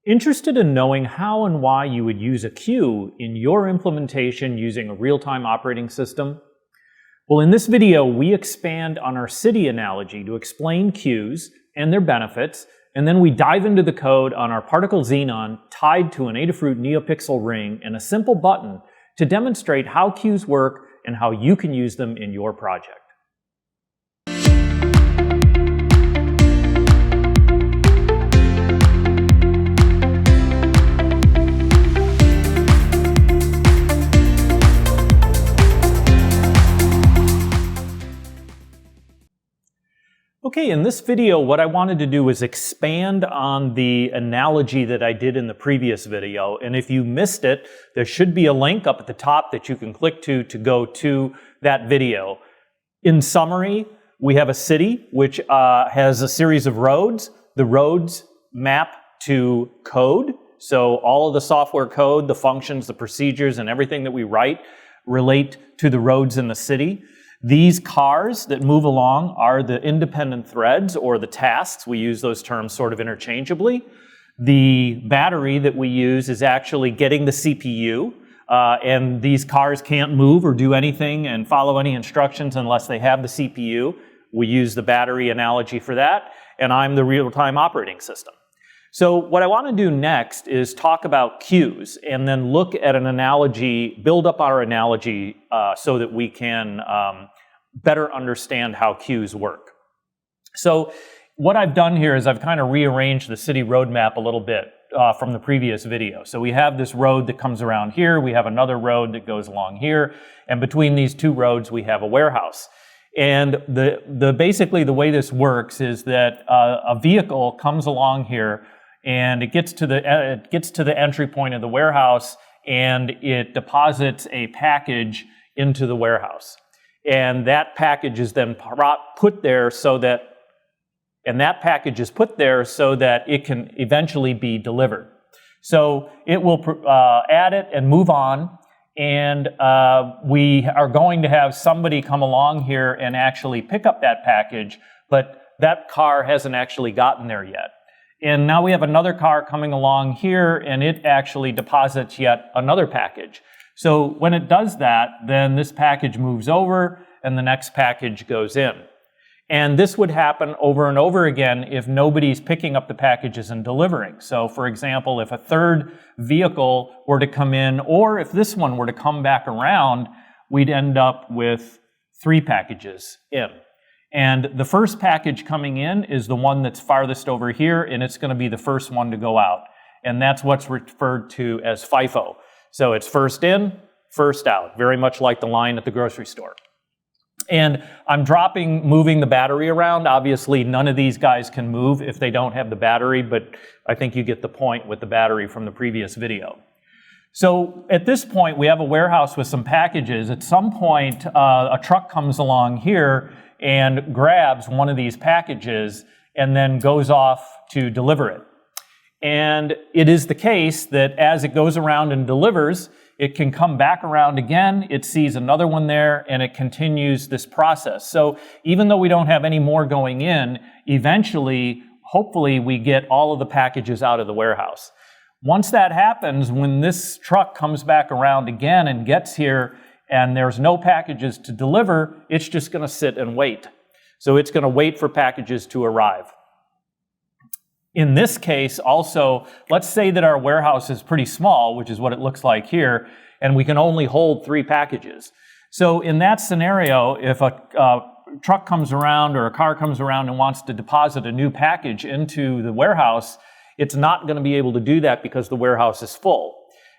Interested in knowing how and why you would use a queue in your implementation using a real-time operating system? Well, in this video, we expand on our city analogy to explain queues and their benefits, and then we dive into the code on our Particle Xenon tied to an Adafruit NeoPixel ring and a simple button to demonstrate how queues work and how you can use them in your project. Okay, in this video, what I wanted to do is expand on the analogy that I did in the previous video. And if you missed it, there should be a link up at the top that you can click to go to that video. In summary, we have a city which has a series of roads. The roads map to code. So all of the software code, the functions, the procedures, and everything that we write relate to the roads in the city. These cars that move along are the independent threads or the tasks. We use those terms sort of interchangeably. The battery that we use is actually getting the CPU, and these cars can't move or do anything and follow any instructions unless they have the CPU. We use the battery analogy for that, and I'm the real-time operating system. So what I want to do next is talk about queues and then look at an analogy, build up our analogy so that we can better understand how queues work. So what I've done here is I've kind of rearranged the city roadmap a little bit from the previous video. So we have this road that comes around here, we have another road that goes along here, and between these two roads we have a warehouse. And basically the way this works is that a vehicle comes along here and it gets to the entry point of the warehouse and it deposits a package into the warehouse. And that package is then put there so that it can eventually be delivered. So it will add it and move on, and we are going to have somebody come along here and actually pick up that package, but that car hasn't actually gotten there yet. And now we have another car coming along here, and it actually deposits yet another package. So when it does that, then this package moves over, and the next package goes in. And this would happen over and over again if nobody's picking up the packages and delivering. So for example, if a third vehicle were to come in, or if this one were to come back around, we'd end up with 3 packages in. And the first package coming in is the one that's farthest over here, and it's going to be the first one to go out. And that's what's referred to as FIFO. So it's first in, first out, very much like the line at the grocery store. And I'm moving the battery around. Obviously, none of these guys can move if they don't have the battery, but I think you get the point with the battery from the previous video. So at this point, we have a warehouse with some packages. At some point, a truck comes along here and grabs one of these packages and then goes off to deliver it. And it is the case that as it goes around and delivers, it can come back around again, it sees another one there, and it continues this process. So even though we don't have any more going in, eventually, hopefully, we get all of the packages out of the warehouse. Once that happens, when this truck comes back around again and gets here, and there's no packages to deliver, it's just going to sit and wait. So it's going to wait for packages to arrive. In this case, also, let's say that our warehouse is pretty small, which is what it looks like here, and we can only hold 3 packages. So in that scenario, if a truck comes around or a car comes around and wants to deposit a new package into the warehouse, it's not going to be able to do that because the warehouse is full.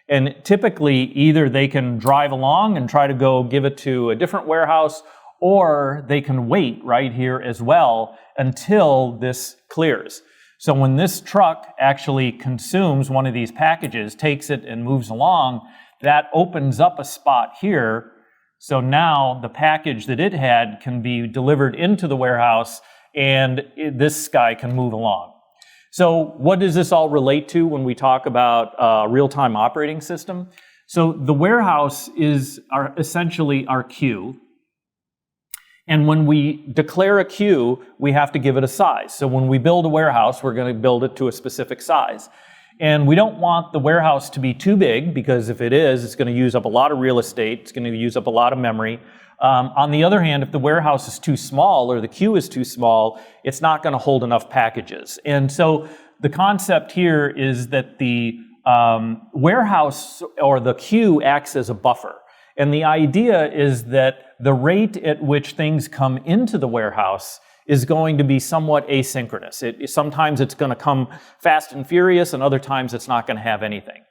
And typically, either they can drive along and try to go give it to a different warehouse, or they can wait right here as well until this clears. So when this truck actually consumes one of these packages, takes it and moves along, that opens up a spot here. So now the package that it had can be delivered into the warehouse, and this guy can move along. So what does this all relate to when we talk about a real-time operating system? So the warehouse is essentially our queue. And when we declare a queue, we have to give it a size. So when we build a warehouse, we're going to build it to a specific size. And we don't want the warehouse to be too big, because if it is, it's going to use up a lot of real estate. It's going to use up a lot of memory. On the other hand, if the warehouse is too small or the queue is too small, it's not going to hold enough packages. And so the concept here is that the warehouse or the queue acts as a buffer. And the idea is that the rate at which things come into the warehouse is going to be somewhat asynchronous. Sometimes it's going to come fast and furious, and other times it's not going to have anything.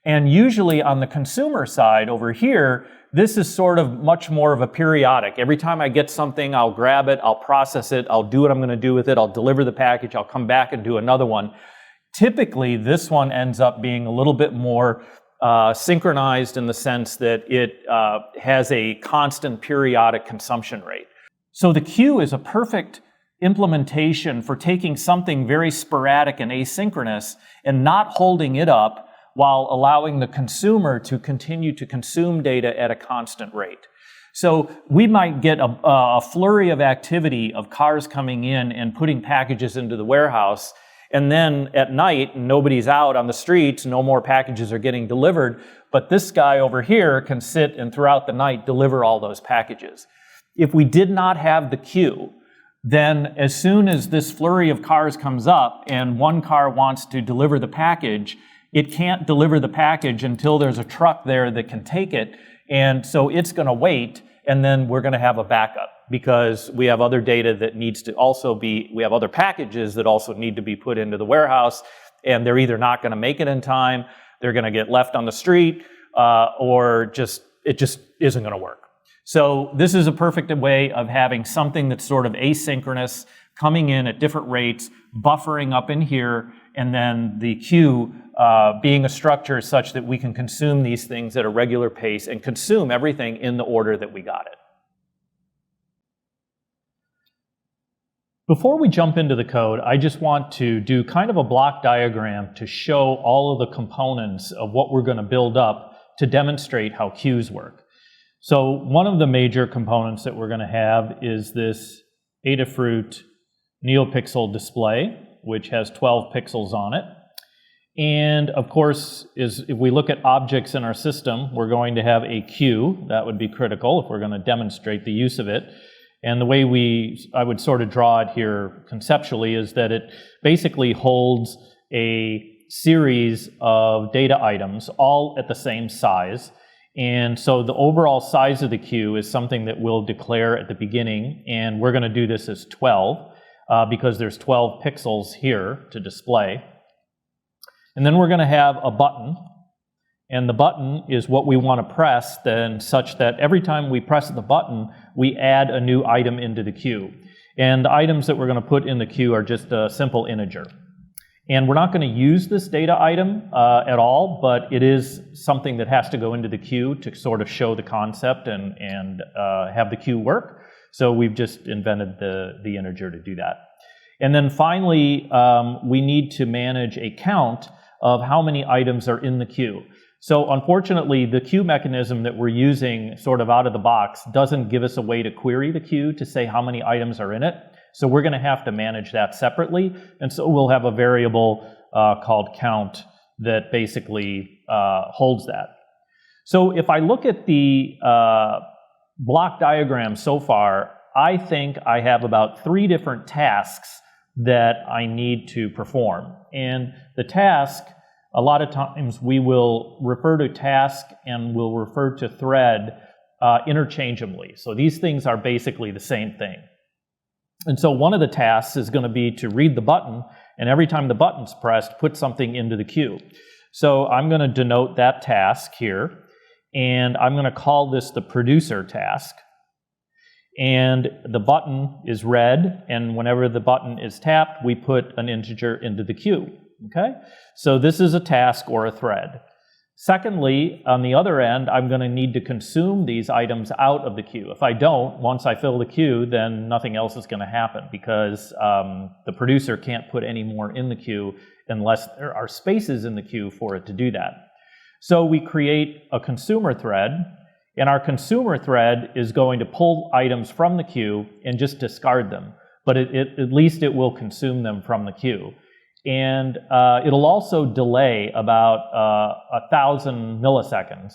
And usually on the consumer side over here, this is sort of much more of a periodic. Every time I get something, I'll grab it, I'll process it, I'll do what I'm going to do with it, I'll deliver the package, I'll come back and do another one. Typically, this one ends up being a little bit more synchronized in the sense that it has a constant periodic consumption rate. So the queue is a perfect implementation for taking something very sporadic and asynchronous and not holding it up while allowing the consumer to continue to consume data at a constant rate. So we might get a flurry of activity of cars coming in and putting packages into the warehouse, and then at night, nobody's out on the streets, no more packages are getting delivered, but this guy over here can sit and throughout the night deliver all those packages. If we did not have the queue, then as soon as this flurry of cars comes up and one car wants to deliver the package, it can't deliver the package until there's a truck there that can take it, and so it's going to wait, and then we're going to have a backup because we have other data that needs to also be, we have other packages that also need to be put into the warehouse, and they're either not going to make it in time, they're going to get left on the street, or it just isn't going to work. So this is a perfect way of having something that's sort of asynchronous, coming in at different rates, buffering up in here, and then the queue being a structure such that we can consume these things at a regular pace and consume everything in the order that we got it. Before we jump into the code, I just want to do kind of a block diagram to show all of the components of what we're going to build up to demonstrate how queues work. So one of the major components that we're going to have is this Adafruit NeoPixel display, which has 12 pixels on it. And of course, if we look at objects in our system, we're going to have a queue. That would be critical if we're going to demonstrate the use of it. And the way I would sort of draw it here conceptually is that it basically holds a series of data items, all at the same size. And so the overall size of the queue is something that we'll declare at the beginning, and we're going to do this as 12 because there's 12 pixels here to display. And then we're going to have a button, and the button is what we want to press then such that every time we press the button, we add a new item into the queue. And the items that we're going to put in the queue are just a simple integer. And we're not going to use this data item at all, but it is something that has to go into the queue to sort of show the concept and have the queue work. So we've just invented the integer to do that. And then finally, we need to manage a count of how many items are in the queue. So unfortunately, the queue mechanism that we're using sort of out of the box doesn't give us a way to query the queue to say how many items are in it. So we're going to have to manage that separately. And so we'll have a variable called count that basically holds that. So if I look at the block diagram so far, I think I have about 3 different tasks that I need to perform. And the task, a lot of times we will refer to task and we'll refer to thread interchangeably. So these things are basically the same thing. And so one of the tasks is going to be to read the button, and every time the button's pressed, put something into the queue. So I'm going to denote that task here, and I'm going to call this the producer task. And the button is read, and whenever the button is tapped, we put an integer into the queue. Okay? So this is a task or a thread. Secondly, on the other end, I'm going to need to consume these items out of the queue. If I don't, once I fill the queue, then nothing else is going to happen because the producer can't put any more in the queue unless there are spaces in the queue for it to do that. So we create a consumer thread, and our consumer thread is going to pull items from the queue and just discard them. But at least it will consume them from the queue. And it'll also delay about 1,000 milliseconds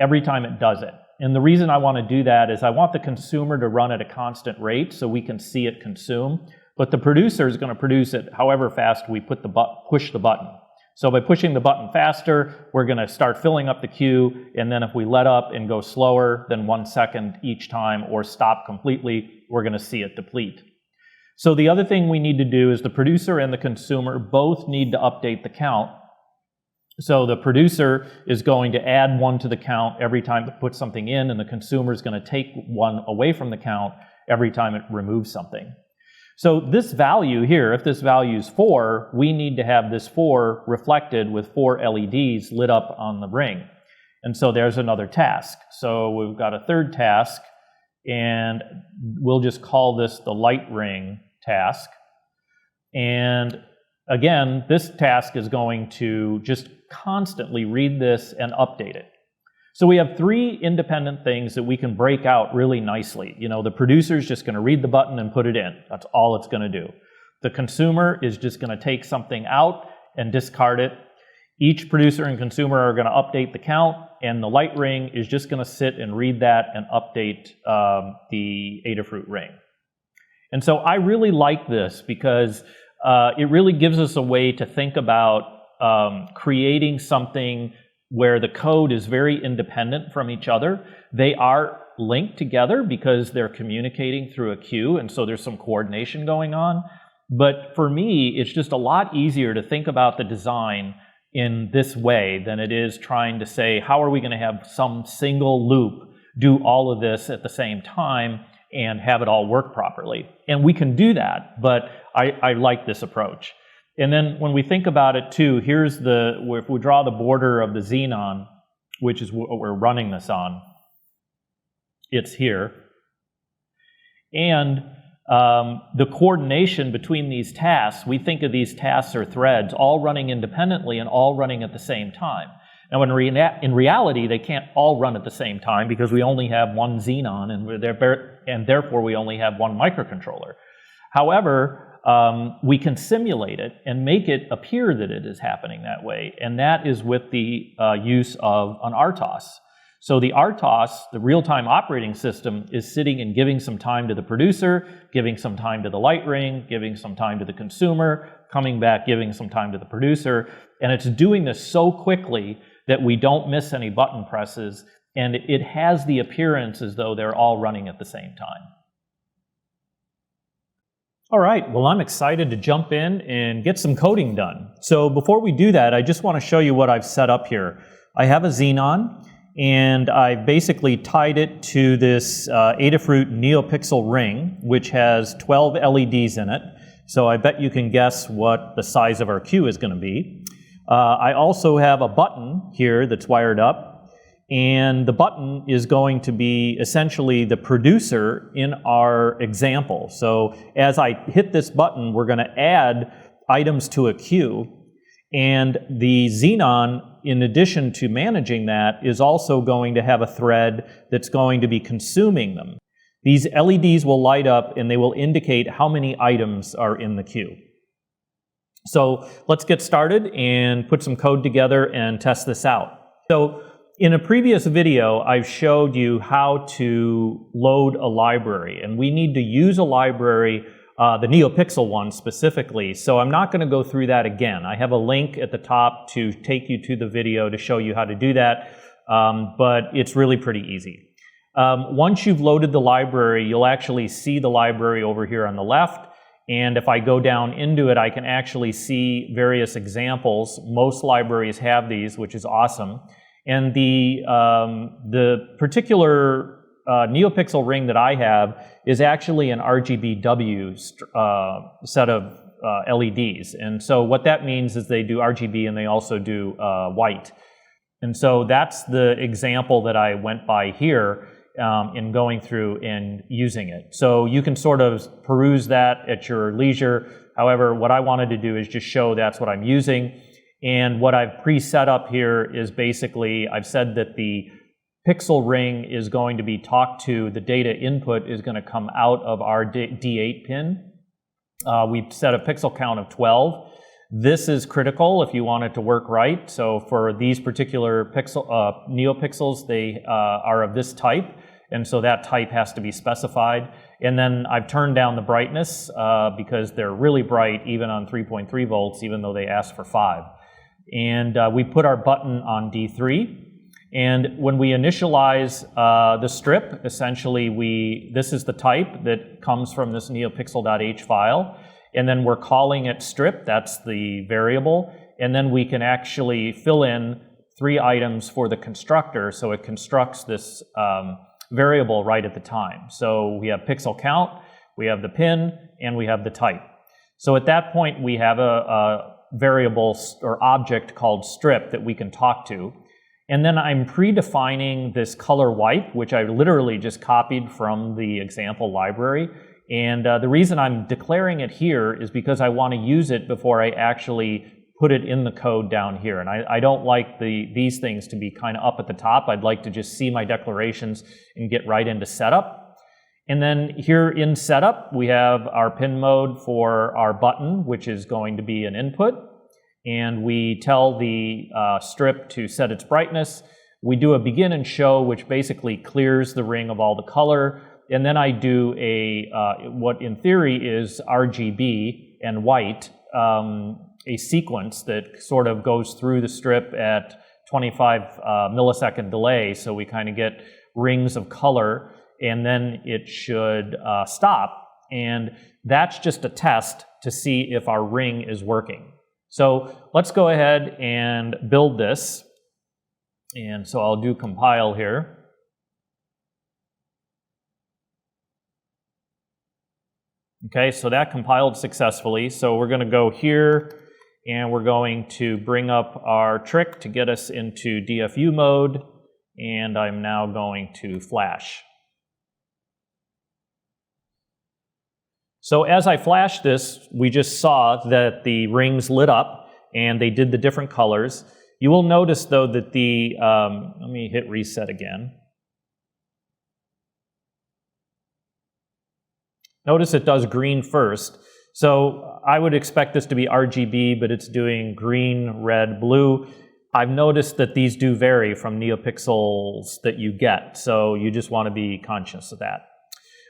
every time it does it. And the reason I want to do that is I want the consumer to run at a constant rate so we can see it consume. But the producer is going to produce it however fast we push the button. So by pushing the button faster, we're going to start filling up the queue. And then if we let up and go slower than 1 second each time or stop completely, we're going to see it deplete. So the other thing we need to do is the producer and the consumer both need to update the count. So the producer is going to add 1 to the count every time it puts something in, and the consumer is going to take 1 away from the count every time it removes something. So this value here, if this value is 4, we need to have this 4 reflected with 4 LEDs lit up on the ring. And so there's another task. So we've got a third task, and we'll just call this the light ring task. And again, this task is going to just constantly read this and update it. So we have 3 independent things that we can break out really nicely. You know, the producer is just going to read the button and put it in. That's all it's going to do. The consumer is just going to take something out and discard it. Each producer and consumer are going to update the count, and the light ring is just going to sit and read that and update the Adafruit ring. And so I really like this because it really gives us a way to think about creating something where the code is very independent from each other. They are linked together because they're communicating through a queue, and so there's some coordination going on. But for me, it's just a lot easier to think about the design in this way than it is trying to say, how are we going to have some single loop do all of this at the same time and have it all work properly? And we can do that, but I like this approach. And then when we think about it too, here's if we draw the border of the Xenon, which is what we're running this on, it's here. And the coordination between these tasks, we think of these tasks or threads all running independently and all running at the same time. Now in reality, they can't all run at the same time because we only have 1 Xenon and therefore we only have 1 microcontroller. However, we can simulate it and make it appear that it is happening that way, and that is with the use of an RTOS. So the RTOS, the real-time operating system, is sitting and giving some time to the producer, giving some time to the light ring, giving some time to the consumer, coming back, giving some time to the producer, and it's doing this so quickly that we don't miss any button presses, and it has the appearance as though they're all running at the same time. All right, well, I'm excited to jump in and get some coding done. So before we do that, I just want to show you what I've set up here. I have a Xenon, and I've basically tied it to this Adafruit NeoPixel ring, which has 12 LEDs in it. So I bet you can guess what the size of our queue is going to be. I also have a button here that's wired up. And the button is going to be essentially the producer in our example. So as I hit this button, we're going to add items to a queue. And the Xenon, in addition to managing that, is also going to have a thread that's going to be consuming them. These LEDs will light up and they will indicate how many items are in the queue. So let's get started and put some code together and test this out. So in a previous video, I've showed you how to load a library, and we need to use a library, the NeoPixel one specifically, so I'm not going to go through that again. I have a link at the top to take you to the video to show you how to do that, but it's really pretty easy. Once you've loaded the library, you'll actually see the library over here on the left, and if I go down into it, I can actually see various examples. Most libraries have these, which is awesome. And the particular NeoPixel ring that I have is actually an RGBW set of LEDs. And so what that means is they do RGB and they also do white. And so that's the example that I went by here in going through and using it. So you can sort of peruse that at your leisure. However, what I wanted to do is just show that's what I'm using. And what I've pre-set up here is basically, I've said that the pixel ring is going to be talked to, the data input is going to come out of our D8 pin. We've set a pixel count of 12. This is critical if you want it to work right. So for these particular NeoPixels, they are of this type, and so that type has to be specified. And then I've turned down the brightness because they're really bright even on 3.3 volts, even though they ask for 5. And we put our button on D3. And when we initialize the strip, essentially this is the type that comes from this neopixel.h file. And then we're calling it strip, that's the variable. And then we can actually fill in 3 items for the constructor, so it constructs this variable right at the time. So we have pixel count, we have the pin, and we have the type. So at that point, we have a variable or object called strip that we can talk to. And then I'm predefining this color white, which I literally just copied from the example library. And the reason I'm declaring it here is because I want to use it before I actually put it in the code down here. And I don't like these things to be kind of up at the top. I'd like to just see my declarations and get right into setup. And then here in setup, we have our pin mode for our button, which is going to be an input. And we tell the strip to set its brightness. We do a begin and show, which basically clears the ring of all the color. And then I do what in theory is RGB and white, a sequence that sort of goes through the strip at 25 millisecond delay, so we kind of get rings of color, and then it should stop. And that's just a test to see if our ring is working. So let's go ahead and build this. And so I'll do compile here. Okay, so that compiled successfully. So we're going to go here, and we're going to bring up our trick to get us into DFU mode, and I'm now going to flash. So as I flashed this, we just saw that the rings lit up, and they did the different colors. You will notice, though, that let me hit reset again. Notice it does green first. So I would expect this to be RGB, but it's doing green, red, blue. I've noticed that these do vary from NeoPixels that you get, so you just want to be conscious of that.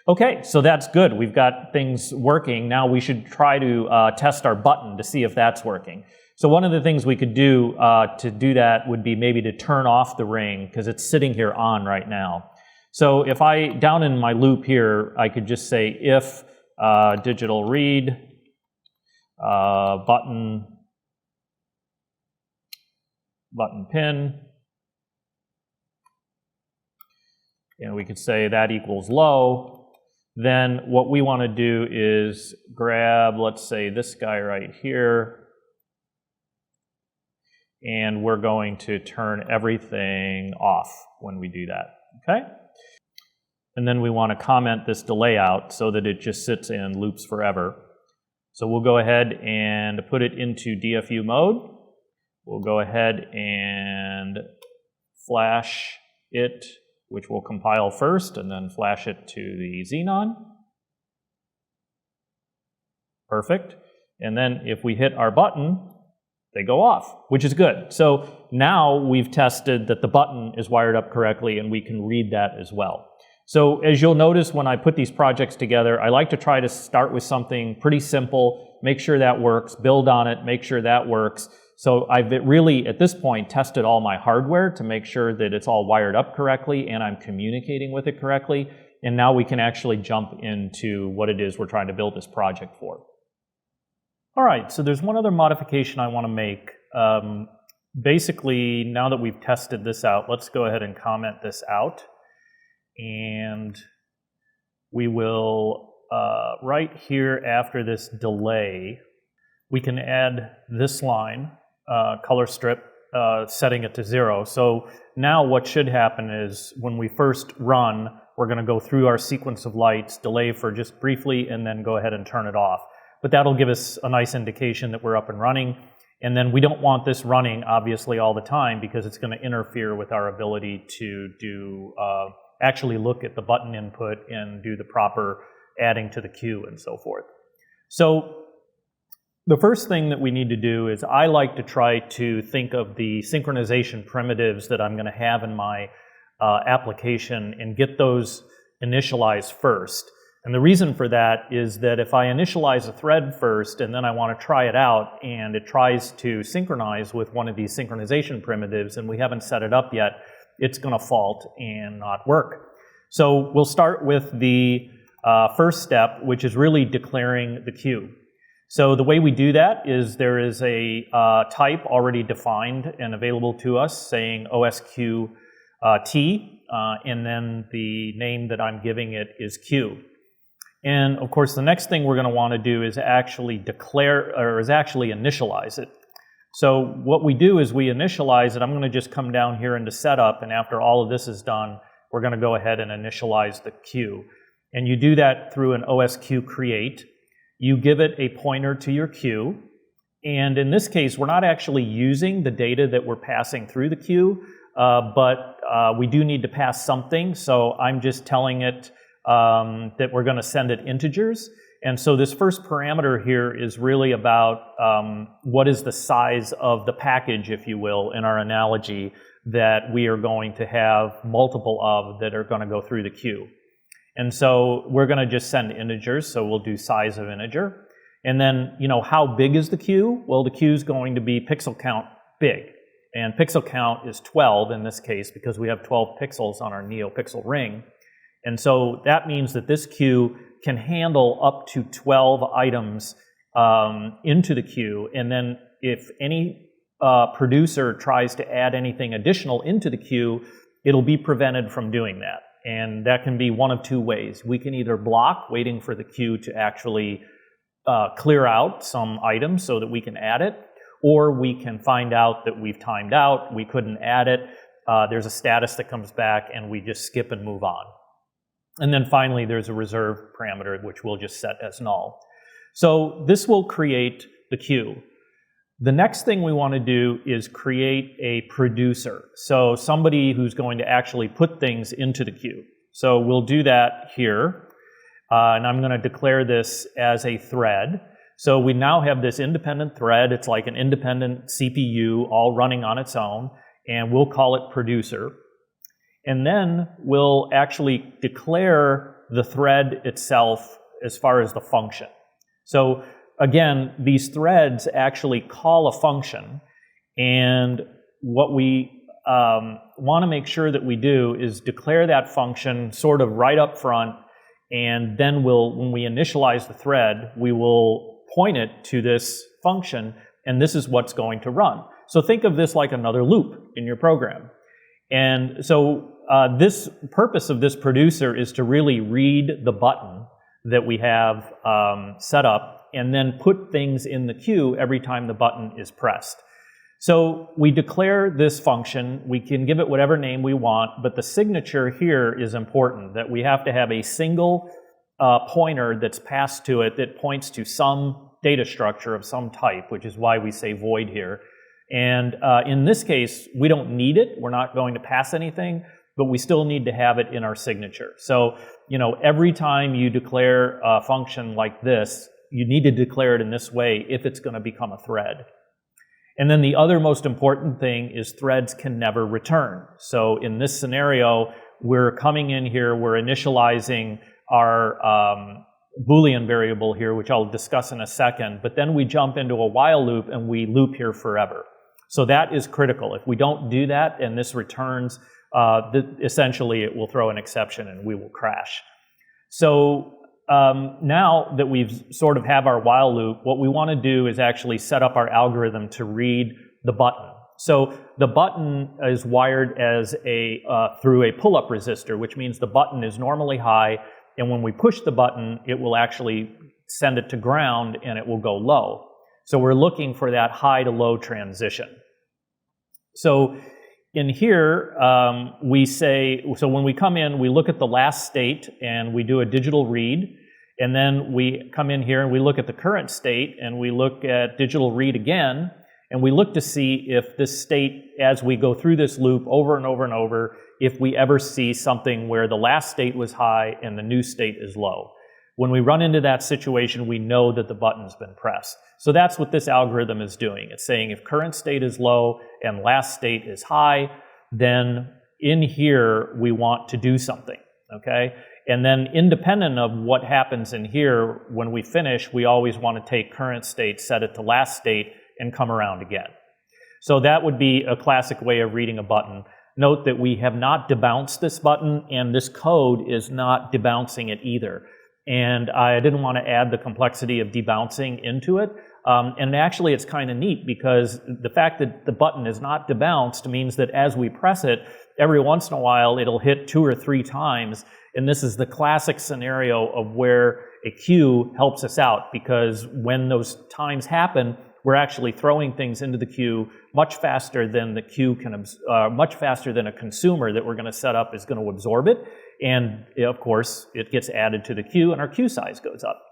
Okay, so that's good. We've got things working. Now we should try to test our button to see if that's working. So one of the things we could do to do that would be maybe to turn off the ring, because it's sitting here on right now. So if down in my loop here, I could just say if digital read button pin, and we could say that equals low. Then what we want to do is grab, let's say, this guy right here, and we're going to turn everything off when we do that, okay? And then we want to comment this delay out so that it just sits and loops forever. So we'll go ahead and put it into DFU mode. We'll go ahead and flash it, which will compile first, and then flash it to the Xenon. Perfect. And then if we hit our button, they go off, which is good. So now we've tested that the button is wired up correctly, and we can read that as well. So as you'll notice when I put these projects together, I like to try to start with something pretty simple, make sure that works, build on it, make sure that works. So I've really, at this point, tested all my hardware to make sure that it's all wired up correctly and I'm communicating with it correctly. And now we can actually jump into what it is we're trying to build this project for. All right, so there's one other modification I want to make. Basically, now that we've tested this out, let's go ahead and comment this out. And we will, right here after this delay, we can add this line, color strip, setting it to 0. So now what should happen is when we first run, we're going to go through our sequence of lights, delay for just briefly, and then go ahead and turn it off. But that'll give us a nice indication that we're up and running. And then we don't want this running, obviously, all the time, because it's going to interfere with our ability to do actually look at the button input and do the proper adding to the queue and so forth. So The first thing that we need to do is I like to try to think of the synchronization primitives that I'm going to have in my application and get those initialized first. And the reason for that is that if I initialize a thread first and then I want to try it out and it tries to synchronize with one of these synchronization primitives and we haven't set it up yet, it's going to fault and not work. So we'll start with the first step, which is really declaring the queue. So the way we do that is there is a type already defined and available to us saying OSQT, and then the name that I'm giving it is queue. And of course, the next thing we're going to want to do is actually initialize it. So what we do is we initialize it. I'm going to just come down here into setup, and after all of this is done, we're going to go ahead and initialize the queue. And you do that through an OSQ create. You give it a pointer to your queue, and in this case, we're not actually using the data that we're passing through the queue, but we do need to pass something, so I'm just telling it that we're going to send it integers. And so this first parameter here is really about what is the size of the package, if you will, in our analogy, that we are going to have multiple of that are going to go through the queue. And so we're going to just send integers, so we'll do size of integer. And then, how big is the queue? Well, the queue is going to be pixel count big. And pixel count is 12 in this case because we have 12 pixels on our NeoPixel ring. And so that means that this queue can handle up to 12 items into the queue. And then if any producer tries to add anything additional into the queue, it'll be prevented from doing that. And that can be one of two ways. We can either block, waiting for the queue to actually clear out some items so that we can add it, or we can find out that we've timed out, we couldn't add it, there's a status that comes back, and we just skip and move on. And then finally, there's a reserve parameter, which we'll just set as null. So this will create the queue. The next thing we want to do is create a producer. So somebody who's going to actually put things into the queue. So we'll do that here. And I'm going to declare this as a thread. So we now have this independent thread. It's like an independent CPU all running on its own. And we'll call it producer. And then we'll actually declare the thread itself as far as the function. So again, these threads actually call a function, and what we want to make sure that we do is declare that function sort of right up front, and then when we initialize the thread, we will point it to this function, and this is what's going to run. So think of this like another loop in your program. And so this purpose of this producer is to really read the button that we have set up and then put things in the queue every time the button is pressed. So we declare this function. We can give it whatever name we want, but the signature here is important, that we have to have a single pointer that's passed to it that points to some data structure of some type, which is why we say void here. And in this case, we don't need it. We're not going to pass anything, but we still need to have it in our signature. So, every time you declare a function like this, you need to declare it in this way if it's going to become a thread. And then the other most important thing is threads can never return. So in this scenario, we're coming in here, we're initializing our Boolean variable here, which I'll discuss in a second, but then we jump into a while loop and we loop here forever. So that is critical. If we don't do that and this returns, essentially it will throw an exception and we will crash. So now that we've sort of have our while loop, what we want to do is actually set up our algorithm to read the button. So the button is wired as through a pull-up resistor, which means the button is normally high, and when we push the button, it will actually send it to ground and it will go low. So we're looking for that high to low transition. So in here, we say, so when we come in, we look at the last state and we do a digital read, and then we come in here and we look at the current state and we look at digital read again, and we look to see if this state, as we go through this loop over and over and over, if we ever see something where the last state was high and the new state is low. When we run into that situation, we know that the button's been pressed. So that's what this algorithm is doing. It's saying if current state is low and last state is high, then in here we want to do something, okay? And then independent of what happens in here, when we finish, we always want to take current state, set it to last state, and come around again. So that would be a classic way of reading a button. Note that we have not debounced this button, and this code is not debouncing it either. And I didn't want to add the complexity of debouncing into it. And actually, it's kind of neat because the fact that the button is not debounced means that as we press it, every once in a while, it'll hit 2 or 3 times. And this is the classic scenario of where a queue helps us out, because when those times happen, we're actually throwing things into the queue much faster than the queue can, much faster than a consumer that we're going to set up is going to absorb it. And of course, it gets added to the queue and our queue size goes up.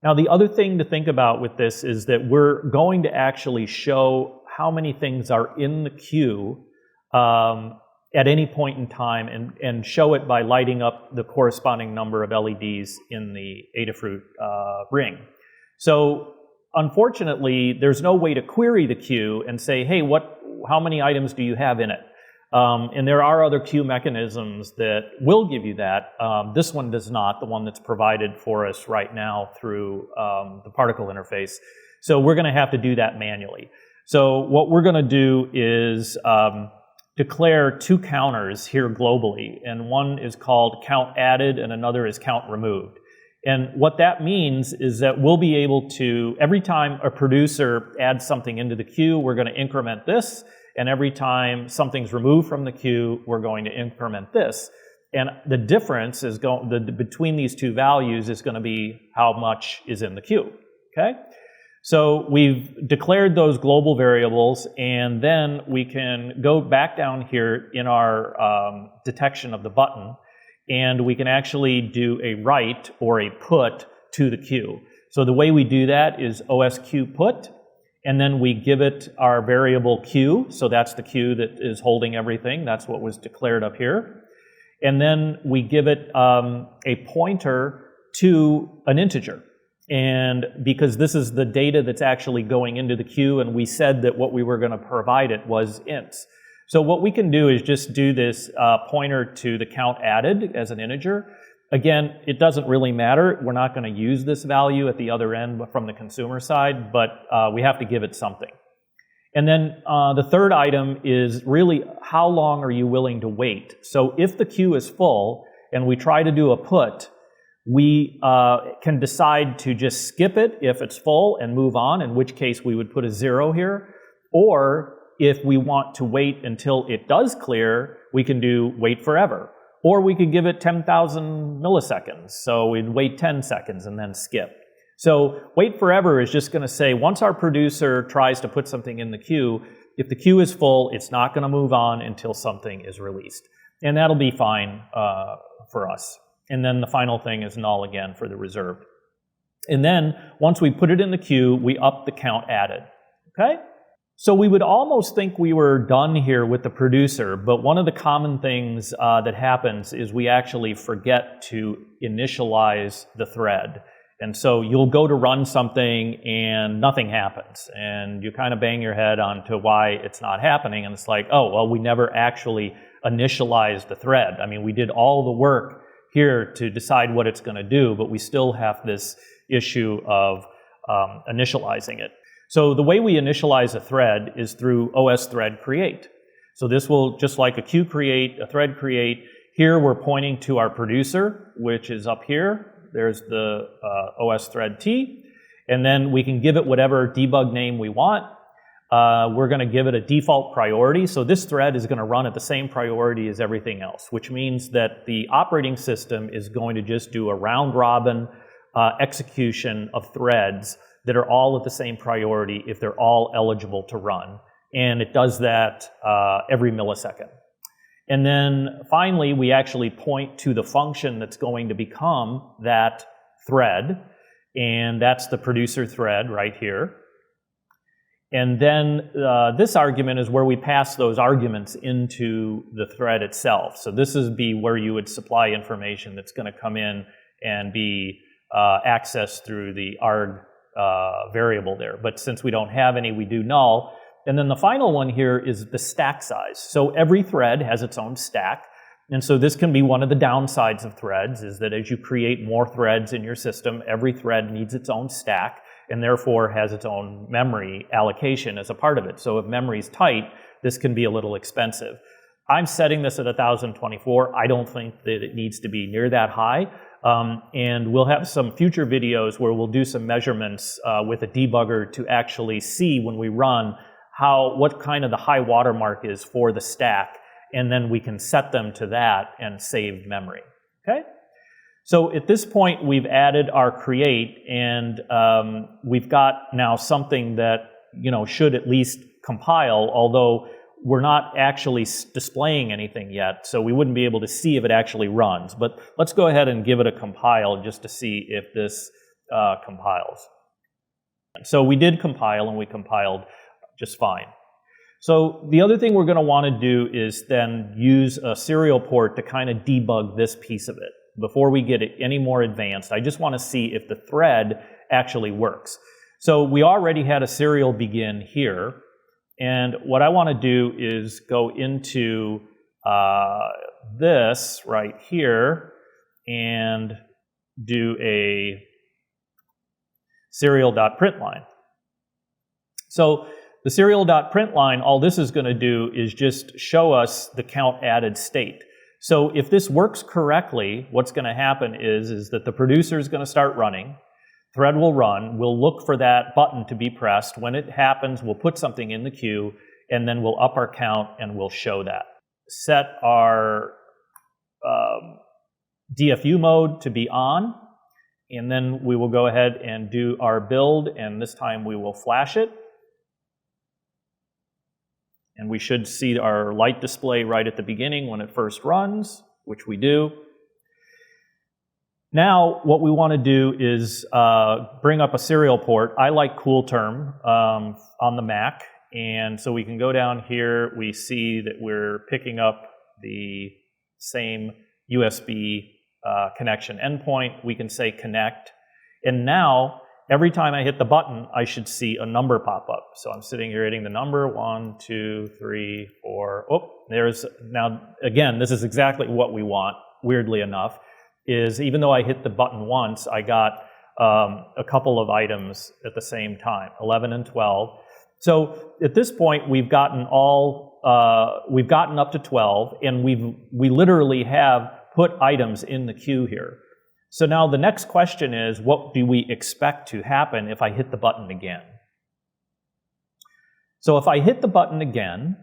Now, the other thing to think about with this is that we're going to actually show how many things are in the queue at any point in time, and show it by lighting up the corresponding number of LEDs in the Adafruit ring. So unfortunately, there's no way to query the queue and say, hey, how many items do you have in it? And there are other queue mechanisms that will give you that. This one does not, the one that's provided for us right now through the particle interface. So we're going to have to do that manually. So what we're going to do is declare 2 counters here globally, and one is called count added and another is count removed. And what that means is that we'll be able to, every time a producer adds something into the queue, we're going to increment this, and every time something's removed from the queue, we're going to increment this. And the difference is between these 2 values is going to be how much is in the queue, okay? So we've declared those global variables, and then we can go back down here in our detection of the button, and we can actually do a write or a put to the queue. So the way we do that is OSQ put, and then we give it our variable queue. So that's the queue that is holding everything. That's what was declared up here. And then we give it a pointer to an integer. And because this is the data that's actually going into the queue, and we said that what we were going to provide it was ints. So what we can do is just do this pointer to the count added as an integer. Again, it doesn't really matter. We're not going to use this value at the other end from the consumer side, but we have to give it something. And then the third item is really how long are you willing to wait? So if the queue is full and we try to do a put, we can decide to just skip it if it's full and move on, in which case we would put a 0 here. Or if we want to wait until it does clear, we can do wait forever. Or we could give it 10,000 milliseconds. So we'd wait 10 seconds and then skip. So wait forever is just going to say once our producer tries to put something in the queue, if the queue is full, it's not going to move on until something is released. And that'll be fine for us. And then the final thing is null again for the reserved. And then once we put it in the queue, we up the count added. Okay? So we would almost think we were done here with the producer, but one of the common things that happens is we actually forget to initialize the thread. And so you'll go to run something and nothing happens. And you kind of bang your head onto why it's not happening. And it's like, oh, well, we never actually initialized the thread. I mean, we did all the work here to decide what it's going to do, but we still have this issue of initializing it. So the way we initialize a thread is through OS thread create. So this will, just like a queue create, a thread create, here we're pointing to our producer, which is up here. There's the OS thread T. And then we can give it whatever debug name we want. We're going to give it a default priority. So this thread is going to run at the same priority as everything else, which means that the operating system is going to just do a round-robin execution of threads that are all at the same priority if they're all eligible to run. And it does that every millisecond. And then finally, we actually point to the function that's going to become that thread. And that's the producer thread right here. And then this argument is where we pass those arguments into the thread itself. So this is where you would supply information that's going to come in and be accessed through the arg variable there. But since we don't have any, we do null. And then the final one here is the stack size. So every thread has its own stack. And so this can be one of the downsides of threads, is that as you create more threads in your system, every thread needs its own stack and therefore has its own memory allocation as a part of it. So if memory is tight, this can be a little expensive. I'm setting this at 1024. I don't think that it needs to be near that high. And we'll have some future videos where we'll do some measurements with a debugger to actually see when we run what kind of the high watermark is for the stack, and then we can set them to that and save memory. Okay? So at this point, we've added our create, and we've got now something that should at least compile, although we're not actually displaying anything yet, so we wouldn't be able to see if it actually runs. But let's go ahead and give it a compile just to see if this compiles. So we did compile, and we compiled just fine. So the other thing we're going to want to do is then use a serial port to kind of debug this piece of it. Before we get it any more advanced, I just want to see if the thread actually works. So we already had a serial begin here. And what I want to do is go into this right here and do a serial.println. So the serial.println, all this is going to do is just show us the count added state. So if this works correctly, what's going to happen is that the producer is going to start running. Thread will run. We'll look for that button to be pressed. When it happens, we'll put something in the queue, and then we'll up our count, and we'll show that. Set our DFU mode to be on, and then we will go ahead and do our build, and this time we will flash it. And we should see our light display right at the beginning when it first runs, which we do. Now, what we want to do is bring up a serial port. I like CoolTerm on the Mac, and so we can go down here. We see that we're picking up the same USB connection endpoint. We can say connect, and now every time I hit the button, I should see a number pop up. So I'm sitting here hitting the number 1, 2, 3, 4. Oh, there's now again. This is exactly what we want. Weirdly enough, is even though I hit the button once, I got a couple of items at the same time, 11 and 12. So at this point, we've gotten up to 12, and we literally have put items in the queue here. So now the next question is, what do we expect to happen if I hit the button again? So if I hit the button again,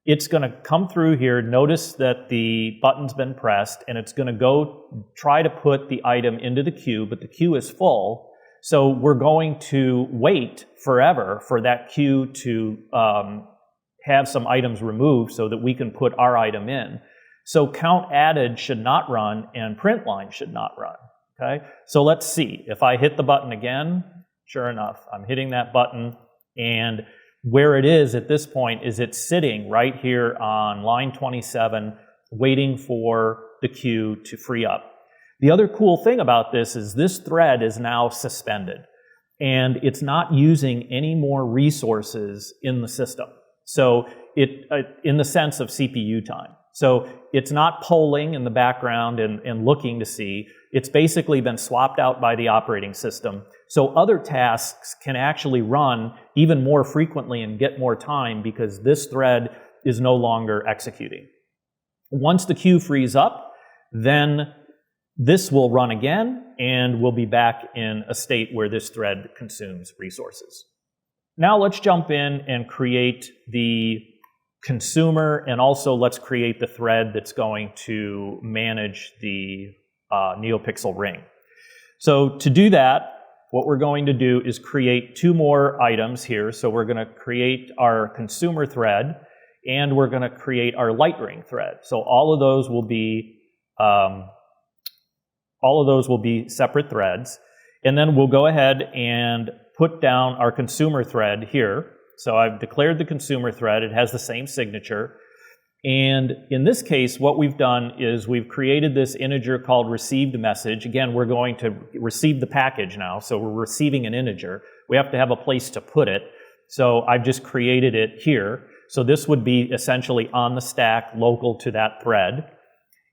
it's going to come through here. Notice that the button's been pressed, and it's going to go try to put the item into the queue, but the queue is full. So we're going to wait forever for that queue to have some items removed so that we can put our item in. So count added should not run, and println should not run. Okay? So let's see. If I hit the button again, sure enough, I'm hitting that button, and where it is at this point is it's sitting right here on line 27, waiting for the queue to free up. The other cool thing about this is this thread is now suspended, and it's not using any more resources in the system. So in the sense of CPU time. So it's not polling in the background and looking to see. It's basically been swapped out by the operating system. So other tasks can actually run even more frequently and get more time because this thread is no longer executing. Once the queue frees up, then this will run again, and we'll be back in a state where this thread consumes resources. Now let's jump in and create the consumer, and also let's create the thread that's going to manage the NeoPixel ring. So to do that, what we're going to do is create two more items here. So we're going to create our consumer thread, and we're going to create our light ring thread. So all of those will be separate threads. And then we'll go ahead and put down our consumer thread here. So I've declared the consumer thread. It has the same signature. And in this case, what we've done is we've created this integer called received message. Again, we're going to receive the package now, so we're receiving an integer. We have to have a place to put it, so I've just created it here. So this would be essentially on the stack, local to that thread.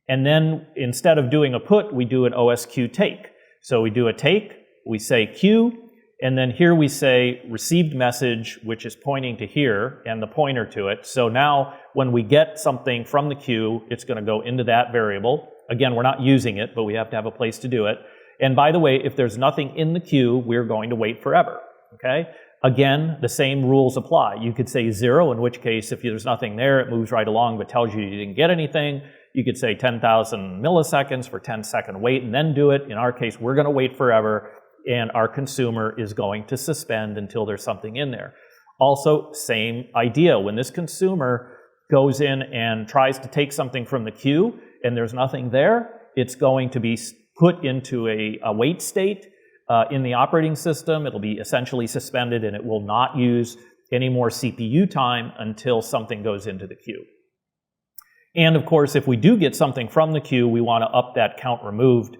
And then instead of doing a put, we do an OSQ take. So we do a take, we say queue, and then here we say received message, which is pointing to here, and the pointer to it. So now when we get something from the queue, it's going to go into that variable. Again, we're not using it, but we have to have a place to do it. And by the way, if there's nothing in the queue, we're going to wait forever. Okay? Again, the same rules apply. You could say 0, in which case if there's nothing there, it moves right along but tells you you didn't get anything. You could say 10,000 milliseconds for 10-second wait and then do it. In our case, we're going to wait forever, and our consumer is going to suspend until there's something in there. Also, same idea. When this consumer goes in and tries to take something from the queue and there's nothing there, it's going to be put into a wait state in the operating system. It'll be essentially suspended, and it will not use any more CPU time until something goes into the queue. And of course, if we do get something from the queue, we want to up that count removed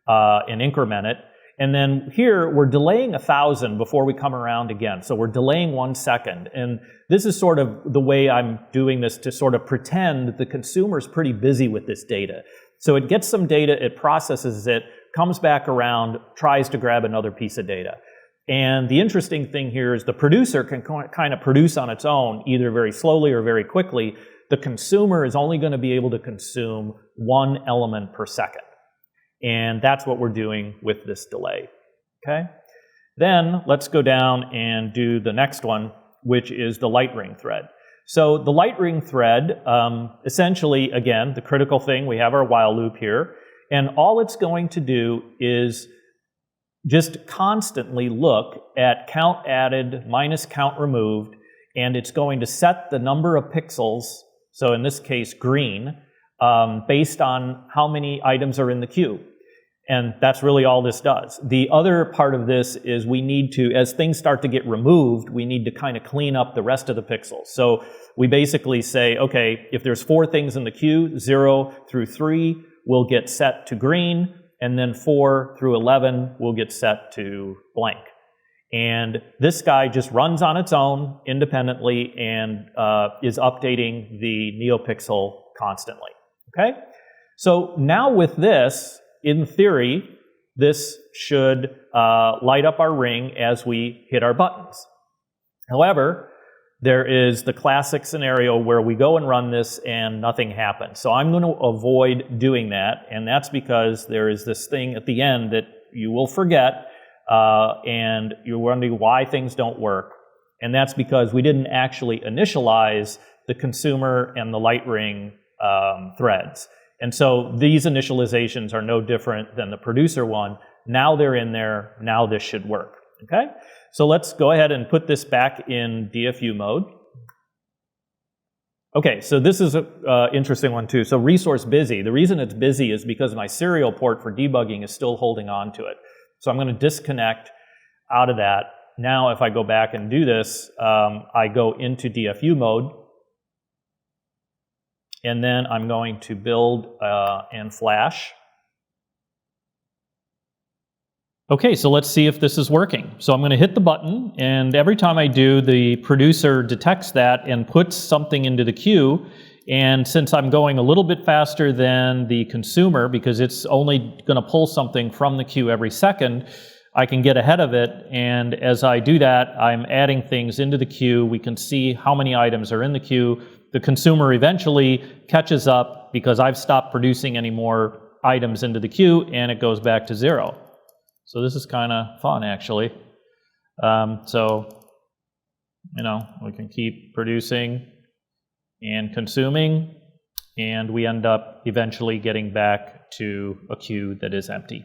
and increment it. And then here, we're delaying 1,000 before we come around again. So we're delaying 1 second. And this is sort of the way I'm doing this to sort of pretend the consumer's pretty busy with this data. So it gets some data, it processes it, comes back around, tries to grab another piece of data. And the interesting thing here is the producer can kind of produce on its own, either very slowly or very quickly. The consumer is only going to be able to consume 1 element per second. And that's what we're doing with this delay. Okay? Then let's go down and do the next one, which is the light ring thread. So the light ring thread, essentially, again, the critical thing, we have our while loop here, and all it's going to do is just constantly look at count added minus count removed, and it's going to set the number of pixels, so in this case green, based on how many items are in the queue. And that's really all this does. The other part of this is we need to, as things start to get removed, we need to kind of clean up the rest of the pixels. So we basically say, okay, if there's 4 things in the queue, 0 through 3 will get set to green, and then 4 through 11 will get set to blank. And this guy just runs on its own independently and is updating the NeoPixel constantly. Okay? So now with this, in theory, this should light up our ring as we hit our buttons. However, there is the classic scenario where we go and run this and nothing happens. So I'm going to avoid doing that, and that's because there is this thing at the end that you will forget, and you're wondering why things don't work. And that's because we didn't actually initialize the consumer and the light ring threads. And so these initializations are no different than the producer one. Now they're in there. Now this should work. Okay? So let's go ahead and put this back in DFU mode. Okay, so this is an interesting one too. So resource busy. The reason it's busy is because my serial port for debugging is still holding on to it. So I'm going to disconnect out of that. Now if I go back and do this, I go into DFU mode. And then I'm going to build and flash. Okay, so let's see if this is working. So I'm going to hit the button, and every time I do, the producer detects that and puts something into the queue. And since I'm going a little bit faster than the consumer, because it's only going to pull something from the queue every second, I can get ahead of it. And as I do that, I'm adding things into the queue. We can see how many items are in the queue. The consumer eventually catches up because I've stopped producing any more items into the queue, and it goes back to 0. So this is kind of fun, actually. So, you know, we can keep producing and consuming, and we end up eventually getting back to a queue that is empty.